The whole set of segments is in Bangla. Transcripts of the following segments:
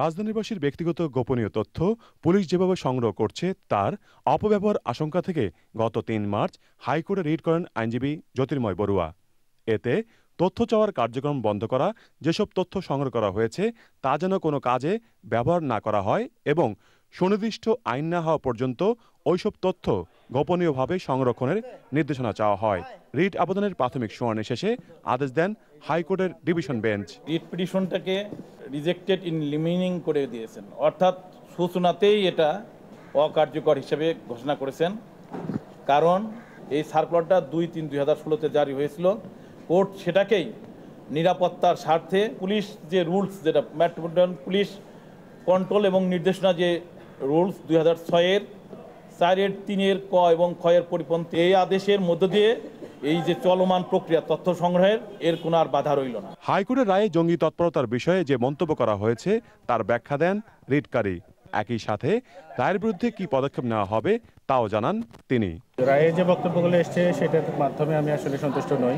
রাজধানীবাসীর ব্যক্তিগত গোপনীয় তথ্য পুলিশ যেভাবে সংগ্রহ করছে তার অপব্যবহার আশঙ্কা থেকে গত ৩ মার্চ হাইকোর্টে রিট করেন আইনজীবী জ্যোতির্ময় বড়ুয়া। এতে তথ্য চাওয়ার কার্যক্রম বন্ধ করা, যেসব তথ্য সংগ্রহ করা হয়েছে তা যেন কোনো কাজে ব্যবহার না করা হয় এবং সুনির্দিষ্ট আইন না হওয়া পর্যন্ত ওইসব তথ্য গোপনীয়ভাবে সংরক্ষণের নির্দেশনা চাওয়া হয়। রিট আবেদনের প্রাথমিক শুনানি শেষে আদেশ দেন হাইকোর্টের ডিভিশন বেঞ্চ। রিট পিটিশনটাকে রিজেক্টেড ইন লিমিনিং করে দিয়েছেন, অর্থাৎ সূচনাতেই এটা অকার্যকর হিসেবে ঘোষণা করেছেন। কারণ এই সার্কুলারটা 2/3/2016-তে জারি হয়েছিল। কোর্ট সেটাকেই নিরাপত্তার স্বার্থে পুলিশ যে রুলস, যেটা মেট্রোপলিটন পুলিশ কন্ট্রোল এবং নির্দেশনা যে রুলস 2006-এর 4-3 ক এবং খ-এর পরিপন্থী, এই আদেশের মধ্য দিয়ে এই যে চলমান প্রক্রিয়া তথ্য সংগ্রহের এর কোনো আর বাধা রইল না। হাইকোর্টের রায়ে জঙ্গি তৎপরতার বিষয়ে যে মন্তব্য করা হয়েছে তার ব্যাখ্যা দেন রিটকারী। একই সাথে রায়ের বিরুদ্ধে কি পদক্ষেপ নেওয়া হবে তাও জানান তিনি। রায়ে যে বক্তব্যগুলো এসছে সেটার মাধ্যমে আমি আসলে সন্তুষ্ট নই।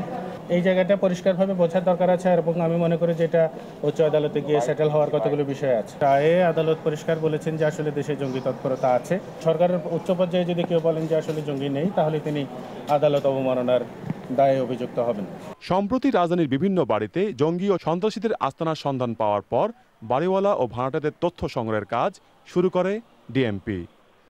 এই জায়গাটা পরিষ্কারভাবে বোঝার দরকার আছে এবং আমি মনে করি যে এটা উচ্চ আদালতে গিয়ে সেটেল হওয়ার কতগুলো বিষয় আছে। রায়ে আদালত পরিষ্কার বলেছেন যে আসলে দেশে জঙ্গি তৎপরতা আছে। সরকারের উচ্চ পর্যায়ে যদি কেউ বলেন যে আসলে জঙ্গি নেই, তাহলে তিনি আদালত অবমাননার দায়ে অভিযুক্ত হবেন। সম্প্রতি রাজধানীর বিভিন্ন বাড়িতে জঙ্গি ও সন্ত্রাসীদের আস্তানার সন্ধান পাওয়ার পর বাড়িওয়ালা ও ভাড়াটেদের তথ্য সংগ্রহের কাজ শুরু করে ডিএমপি।